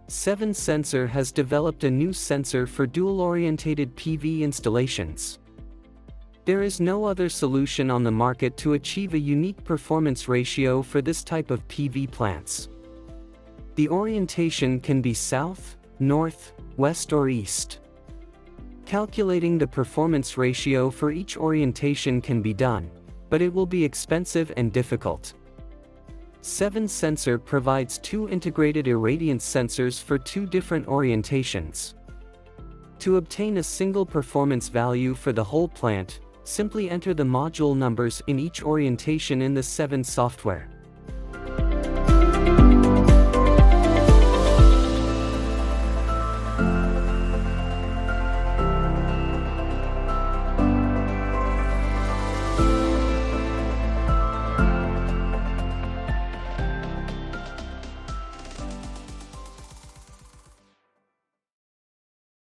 7 Sensor has developed a new sensor for dual-orientated PV installations. There is no other solution on the market to achieve a unique performance ratio for this type of PV plants. The orientation can be south, north, west or east. Calculating the performance ratio for each orientation can be done, but it will be expensive and difficult. 7 Sensor provides 2 integrated Irradiance sensors for 2 different orientations. To obtain a single performance value for the whole plant, simply enter the module numbers in each orientation in the 7 software.